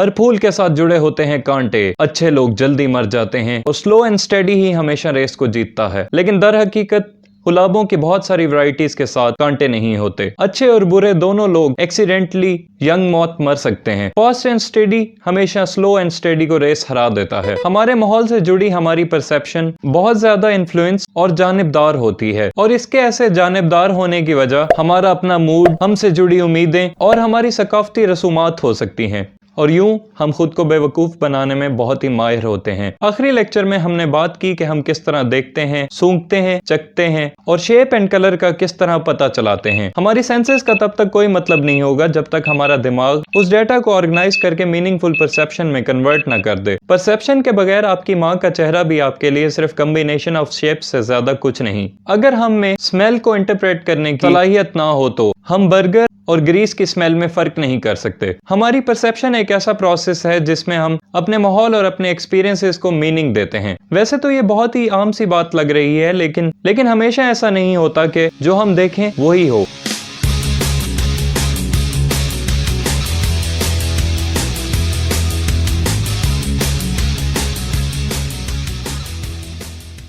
हर फूल के साथ जुड़े होते हैं कांटे, अच्छे लोग जल्दी मर जाते हैं और स्लो एंड स्टेडी ही हमेशा रेस को जीतता है। लेकिन दर हकीकत गुलाबों की बहुत सारी वैरायटीज के साथ कांटे नहीं होते। अच्छे और बुरे दोनों लोग एक्सीडेंटली यंग मौत मर सकते हैं। फास्ट एंड स्टेडी हमेशा स्लो एंड स्टेडी को रेस हरा देता है। हमारे माहौल से जुड़ी हमारी परसेप्शन बहुत ज्यादा इन्फ्लुएंस और जानिबदार होती है, और इसके ऐसे जानिबदार होने की वजह हमारा अपना मूड, हमसे जुड़ी उम्मीदें और हमारी सकाफती रसूमात हो सकती हैं, और यूं हम खुद को बेवकूफ बनाने में बहुत ही माहिर होते हैं। आखिरी लेक्चर में हमने बात की कि हम किस तरह देखते हैं, सूंघते हैं, चखते हैं और शेप एंड कलर का किस तरह पता चलाते हैं। हमारी सेंसेस का तब तक कोई मतलब नहीं होगा जब तक हमारा दिमाग उस डेटा को ऑर्गेनाइज करके मीनिंगफुल परसेप्शन में कन्वर्ट ना कर दे। परसेप्शन के बगैर आपकी माँ का चेहरा भी आपके लिए सिर्फ कम्बिनेशन ऑफ शेप्स से ज्यादा कुछ नहीं। अगर हम में स्मेल को इंटरप्रेट करने की सलाहियत ना हो तो हम बर्गर और ग्रीस की स्मेल में फर्क नहीं कर सकते। हमारी परसेप्शन एक ऐसा प्रोसेस है जिसमें हम अपने माहौल और अपने एक्सपीरियंसेस को मीनिंग देते हैं। वैसे तो ये बहुत ही आम सी बात लग रही है, लेकिन हमेशा ऐसा नहीं होता कि जो हम देखें वही हो।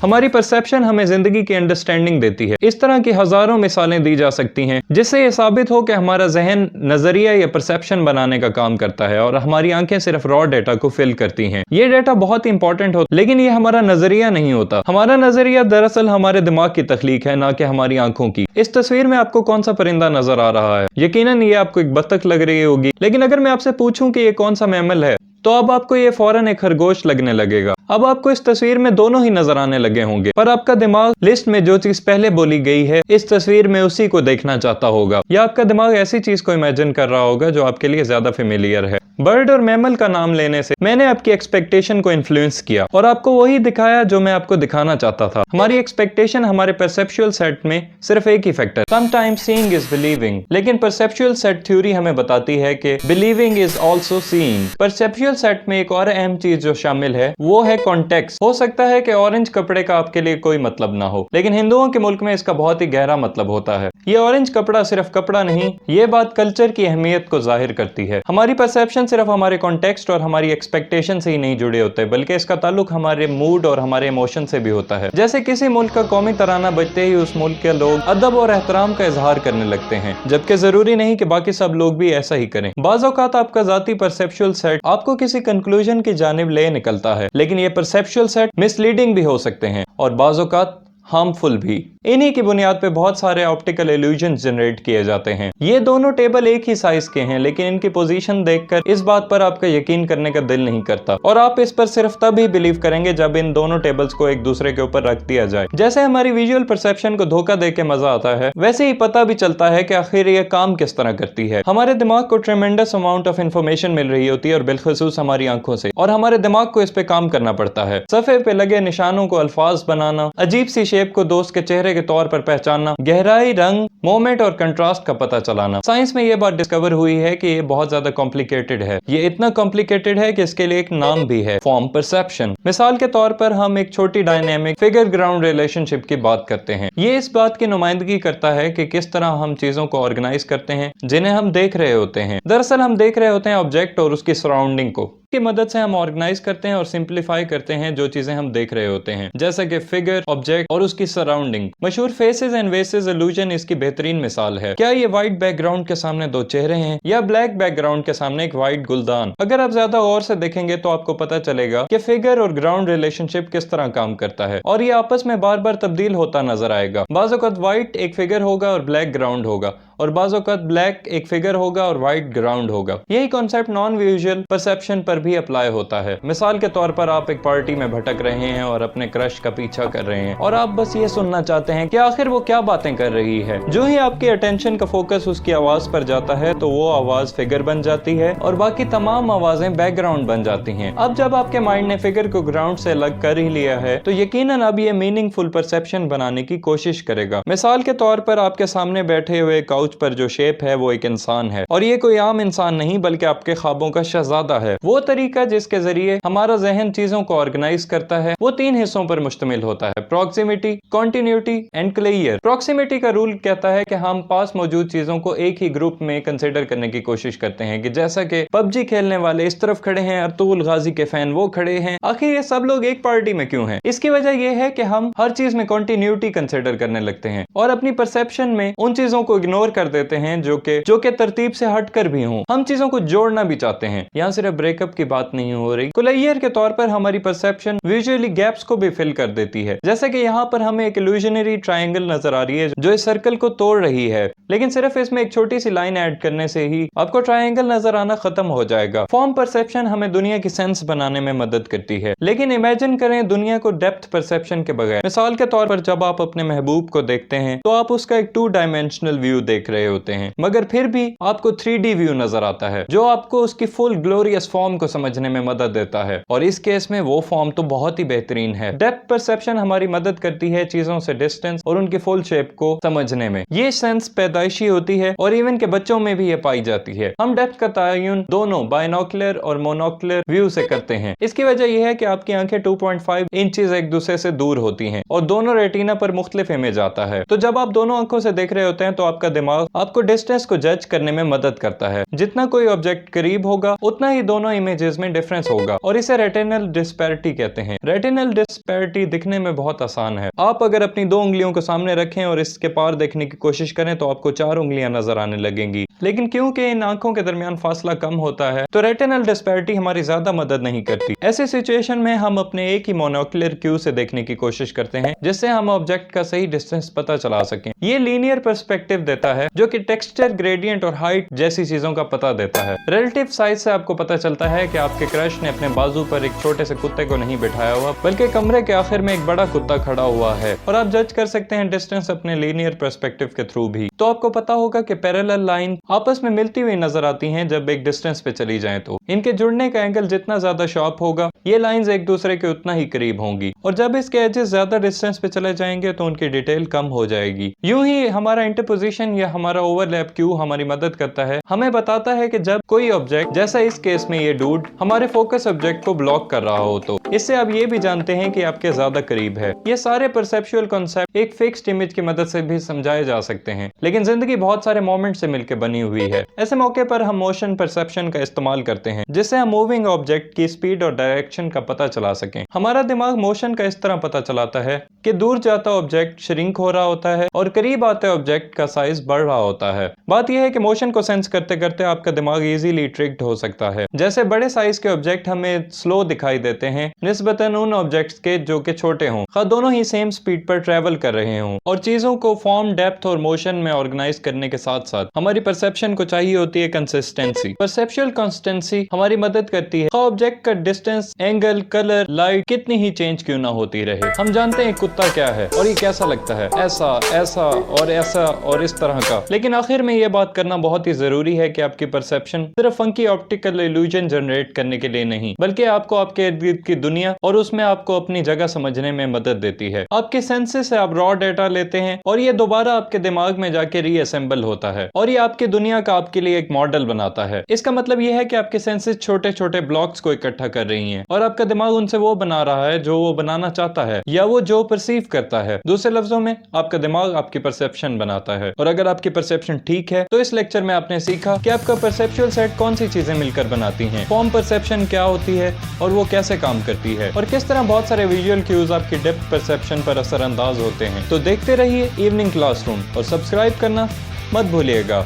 हमारी परसेप्शन हमें जिंदगी की अंडरस्टैंडिंग देती है। इस तरह की हजारों मिसालें दी जा सकती हैं जिससे ये साबित हो कि हमारा जहन नजरिया या परसेप्शन बनाने का काम करता है और हमारी आंखें सिर्फ रॉ डेटा को फिल करती हैं। ये डेटा बहुत इंपॉर्टेंट होता है, लेकिन ये हमारा नजरिया नहीं होता। हमारा नजरिया दरअसल हमारे दिमाग की तख्लीक है, ना कि हमारी आंखों की। इस तस्वीर में आपको कौन सा परिंदा नजर आ रहा है? यकीनन ये आपको एक बत्तख लग रही होगी, लेकिन अगर मैं आपसे पूछूं कि ये कौन सा मैमल है तो अब आपको ये फौरन एक खरगोश लगने लगेगा। अब आपको इस तस्वीर में दोनों ही नजर आने लगे होंगे, पर आपका दिमाग लिस्ट में जो चीज पहले बोली गई है इस तस्वीर में उसी को देखना चाहता होगा, या आपका दिमाग ऐसी चीज को इमेजिन कर रहा होगा जो आपके लिए ज्यादा फेमिलियर है। बर्ड और मैमल का नाम लेने से मैंने आपकी एक्सपेक्टेशन को इन्फ्लुएंस किया और आपको वही दिखाया जो मैं आपको दिखाना चाहता था। हमारी एक्सपेक्टेशन हमारे परसेप्चुअल सेट में सिर्फ एक ही factor, sometimes seeing is believing, लेकिन परसेप्चुअल सेट थ्योरी हमें बताती है कि believing is also seeing. Perceptual set में एक और अहम चीज जो शामिल है वो है कॉन्टेक्स्ट। हो सकता है कि ऑरेंज कपड़े का आपके लिए कोई मतलब ना हो, लेकिन हिंदुओं के मुल्क में इसका बहुत ही गहरा मतलब होता है। ये ऑरेंज कपड़ा सिर्फ कपड़ा नहीं, ये बात कल्चर की अहमियत को जाहिर करती है। हमारी परसेप्शन सिर्फ हमारे कॉन्टेक्स्ट और हमारी एक्सपेक्टेशन से ही नहीं जुड़े होते, बल्कि इसका ताल्लुक हमारे मूड और हमारे इमोशन से भी होता है। जैसे किसी मुल्क का कौमी तराना बजते ही उस मुल्क के लोग अदब और एहतराम का इजहार करने लगते हैं, जबकि जरूरी नहीं कि बाकी सब लोग भी ऐसा ही करें। बाज़ औक़ात आपका जाती परसेप्चुअल सेट आपको किसी कंक्लूजन की जानिब ले निकलता है, लेकिन ये परसेप्चुअल सेट मिसलीडिंग भी हो सकते हैं और बाज़ औक़ात हार्मफुल भी। इन्हीं की बुनियाद पे बहुत सारे ऑप्टिकल इल्यूजन्स जनरेट किए जाते हैं। ये दोनों टेबल एक ही साइज के हैं, लेकिन इनकी पोजीशन देखकर इस बात पर आपका यकीन करने का दिल नहीं करता, और आप इस पर सिर्फ तब ही बिलीव करेंगे जब इन दोनों टेबल्स को एक दूसरे के ऊपर रख दिया जाए। जैसे हमारी विजुअल परसेप्शन को धोखा दे के मजा आता है, वैसे ही पता भी चलता है कि आखिर ये काम किस तरह करती है। हमारे दिमाग को ट्रेमेंडस अमाउंट ऑफ इन्फॉर्मेशन मिल रही होती है, और बिलखुसूस हमारी आंखों से, और हमारे दिमाग को इस पे काम करना पड़ता है। सफ़े पे लगे निशानों को अल्फाज बनाना, अजीब सी शेप को दोस्त के चेहरे के तौर पर पहचानना, गहराई, रंग, मोमेंट और कंट्रास्ट का पता चलाना। साइंस में यह बात डिस्कवर हुई है कि ये बहुत ज्यादा कॉम्प्लिकेटेड है। ये इतना कॉम्प्लिकेटेड है कि इसके लिए एक नाम भी है, फॉर्म परसेप्शन। मिसाल के तौर पर हम एक छोटी डायनेमिक फिगर ग्राउंड रिलेशनशिप की बात करते हैं। ये इस बात की नुमाइंदगी करता है कि किस तरह हम चीजों को ऑर्गेनाइज करते हैं जिन्हें हम देख रहे होते हैं। दरअसल हम देख रहे होते हैं ऑब्जेक्ट और उसकी सराउंडिंग को, की मदद से हम ऑर्गेनाइज करते हैं और सिंप्लीफाई करते हैं जो चीजें हम देख रहे होते हैं, जैसे कि फिगर, ऑब्जेक्ट और उसकी सराउंडिंग। मशहूर फेसेस एंड वेसेस इल्यूजन इसकी बेहतरीन मिसाल है। क्या ये व्हाइट बैकग्राउंड के सामने दो चेहरे हैं, या ब्लैक बैकग्राउंड के सामने एक व्हाइट गुलदान? अगर आप ज्यादा गौर से देखेंगे तो आपको पता चलेगा कि फिगर और ग्राउंड रिलेशनशिप किस तरह काम करता है, और ये आपस में बार बार तब्दील होता नजर आएगा। बाज़ औक़ात व्हाइट एक फिगर होगा और ब्लैक ग्राउंड होगा, और बाज़ औक़ात ब्लैक एक फिगर होगा और व्हाइट ग्राउंड होगा। यही कॉन्सेप्ट नॉन विजुअल परसेप्शन पर भी अप्लाई होता है। मिसाल के तौर पर आप एक पार्टी में भटक रहे हैं और अपने क्रश का पीछा कर रहे हैं, और आप बस ये सुनना चाहते हैं कि आखिर वो क्या बातें कर रही है। जो ही आपकी अटेंशन का फोकस उसकी आवाज पर जाता है तो वो आवाज फिगर बन जाती है और बाकी तमाम आवाजें बैकग्राउंड बन जाती हैं। अब जब आपके माइंड ने फिगर को ग्राउंड से अलग कर ही लिया है तो यकीनन अब ये मीनिंगफुल परसेप्शन बनाने की कोशिश करेगा। मिसाल के तौर पर आपके सामने बैठे हुए काउच सोच पर जो शेप है वो एक इंसान है, और ये कोई आम इंसान नहीं बल्कि आपके ख्वाबों का शहजादा है। वो तरीका जिसके जरिए हमारा जहन चीजों को ऑर्गेनाइज करता है वो 3 हिस्सों पर मुश्तमिल होता है: प्रॉक्सिमिटी, कॉन्टिन्यूटी एंड क्लेयर। प्रॉक्सिमिटी का रूल कहता है कि हम पास मौजूद चीजों को एक ही ग्रुप में कंसिडर करने की कोशिश करते हैं, कि जैसा कि पबजी खेलने वाले इस तरफ खड़े हैं, अतुल गाजी के फैन वो खड़े हैं, आखिर ये सब लोग एक पार्टी में क्यों हैं? इसकी वजह यह है कि हम हर चीज में कॉन्टिन्यूटी कंसिडर करने लगते हैं और अपनी परसेप्शन में उन चीजों को इग्नोर कर देते हैं जो कि तरतीब से हटकर भी हों। हम चीजों को जोड़ना भी चाहते हैं। यहाँ सिर्फ ब्रेकअप की बात नहीं हो रही। क्लेयर के तौर पर हमारी परसेप्शन विजुअली गैप्स को भी फिल कर देती है। जैसे कि यहाँ पर हमें एक इल्यूजनरी ट्रायंगल नजर आ रही है जो इस सर्कल को तोड़ रही है, लेकिन सिर्फ इसमें एक छोटी सी लाइन ऐड करने से ही आपको ट्रायंगल नजर आना खत्म हो जाएगा। फॉर्म परसेप्शन हमें दुनिया की सेंस बनाने में मदद करती है, लेकिन इमेजिन करें दुनिया को डेप्थ परसेप्शन के बगैर। मिसाल के तौर पर जब आप अपने महबूब को देखते हैं तो आप उसका एक 2 डायमेंशनल व्यू देख रहे होते हैं, मगर फिर भी आपको 3D व्यू नजर आता है जो आपको उसकी फुल ग्लोरियस फॉर्म को समझने में मदद देता है, और इस केस में वो फॉर्म तो बहुत ही बेहतरीन है। डेप्थ परसेप्शन हमारी मदद करती है चीजों से डिस्टेंस और उनकी फुल शेप को समझने में। ये सेंस पैदाइशी होती है और इवन के बच्चों में भी ये पाई जाती है। हम डेप्थ का तयन दोनों बाइनोकुलर और मोनोकुलर व्यू से करते हैं। इसकी वजह यह है कि आपकी आंखें 2.5 इंचेस एक दूसरे से दूर होती हैं और दोनों रेटिना पर मुख्तलिफ इमेज आता है। तो जब आप दोनों आंखों से देख रहे होते हैं तो आपका दिमाग आपको डिस्टेंस को जज करने में मदद करता है। जितना कोई ऑब्जेक्ट करीब होगा उतना ही दोनों इमेजेस में डिफरेंस होगा, और इसे रेटिनल डिस्पैरिटी कहते हैं। रेटिनल डिस्पैरिटी दिखने में बहुत आसान है। आप अगर अपनी 2 उंगलियों को सामने रखें और इसके पार देखने की कोशिश करें तो आपको 4 उंगलियां नजर आने लगेंगी, लेकिन क्योंकि इन आंखों के दरमियान फासला कम होता है तो रेटिनल डिस्पैरिटी हमारी ज्यादा मदद नहीं करती। ऐसी सिचुएशन में हम अपने एक ही मोनोकुलर क्यू से देखने की कोशिश करते हैं जिससे हम ऑब्जेक्ट का सही डिस्टेंस पता चला सकें। ये लीनियर पर्सपेक्टिव देता है जो कि टेक्सचर, ग्रेडियंट और हाइट जैसी चीजों का पता देता है। रिलेटिव साइज से आपको पता चलता है कि आपके क्रश ने अपने बाजू पर एक छोटे से कुत्ते को नहीं बिठाया हुआ बल्कि कमरे के आखिर में एक बड़ा कुत्ता खड़ा हुआ है, और आप जज कर सकते हैं डिस्टेंस अपने लीनियर पर्सपेक्टिव के थ्रू भी। तो आपको पता होगा कि पैरेलल लाइन आपस में मिलती हुई नजर आती हैं जब एक डिस्टेंस पे चली जाएं, तो इनके जुड़ने का एंगल जितना ज्यादा शार्प होगा ये लाइंस एक दूसरे के उतना ही करीब होंगी, और जब इसके एजेस ज्यादा डिस्टेंस पे चले जाएंगे तो उनकी डिटेल कम हो जाएगी। यूं ही हमारा इंटरपोजिशन या हमारा ओवरलैप क्यू हमारी मदद करता है। हमें बताता है कि जब कोई ऑब्जेक्ट, जैसा इस केस में ये डूड, हमारे फोकस ऑब्जेक्ट को ब्लॉक कर रहा हो तो इससे आप ये भी जानते हैं कि आपके ज्यादा करीब है। ये सारे परसेप्चुअल कॉन्सेप्ट एक फिक्स्ड इमेज की मदद से भी समझाए जा सकते हैं, लेकिन जिंदगी बहुत सारे मोमेंट से मिलकर बनी हुई है। ऐसे मौके पर हम मोशन परसेप्शन का इस्तेमाल करते हैं जिससे हम मूविंग ऑब्जेक्ट की स्पीड और डायरेक्शन का पता चला सकें। हमारा दिमाग मोशन का इस तरह पता चलाता है कि दूर जाता ऑब्जेक्ट श्रिंक हो रहा होता है और करीब आते ऑब्जेक्ट का साइज बढ़ रहा होता है। बात यह है कि मोशन को सेंस करते करते आपका दिमाग इजीली ट्रिक्ड हो सकता है। जैसे बड़े साइज के ऑब्जेक्ट हमें स्लो दिखाई देते हैं निस्बतन उन ऑब्जेक्ट्स के जो कि छोटे हों, खा दोनों ही सेम स्पीड पर ट्रेवल कर रहे हों। और चीजों को फॉर्म, डेप्थ और मोशन में ऑर्गेनाइज करने के साथ साथ हमारी परसेप्शन को चाहिए होती है कंसिस्टेंसी। परसेप्चुअल कंसिस्टेंसी हमारी मदद करती है ऑब्जेक्ट का डिस्टेंस, एंगल, कलर, लाइट कितनी ही चेंज क्यों ना होती रहे। हम जानते हैं कुत्ता क्या है और ये कैसा लगता है, ऐसा, ऐसा और ऐसा और इस तरह का, लेकिन आखिर में ये बात करना बहुत ही जरूरी है कि आपकी परसेप्शन सिर्फ फंकी ऑप्टिकल इल्यूजन जनरेट करने के लिए नहीं बल्कि आपको आपके इर्द गिर्द की दुनिया और उसमें आपको अपनी जगह समझने में मदद देती है। आपके सेंसेस से आप रॉ डेटा लेते हैं और ये दोबारा आपके दिमाग में जाके रीअसेंबल होता है और ये आपकी दुनिया का आपके लिए एक मॉडल बनाता है। इसका मतलब ये है कि आपके सेंसेस छोटे छोटे ब्लॉक्स को इकट्ठा कर रही हैं और आपका दिमाग उनसे वो बना रहा है जो वो बनाना चाहता है या वो जो परसीव करता है। दूसरे लफ्जों में आपका दिमाग आपकी परसेप्शन बनाता है। और अगर आपकी परसेप्शन ठीक है तो इस लेक्चर में आपने सीखा कि आपका परसेप्चुअल सेट कौन सी चीजें मिलकर बनाती हैं, फॉर्म परसेप्शन क्या होती है और वो कैसे काम करती है, और किस तरह बहुत सारे विजुअल क्यूज आपकी डेप्थ परसेप्शन पर असरअंदाज होते हैं। तो देखते रहिए इवनिंग क्लासरूम और सब्सक्राइब करना मत भूलिएगा।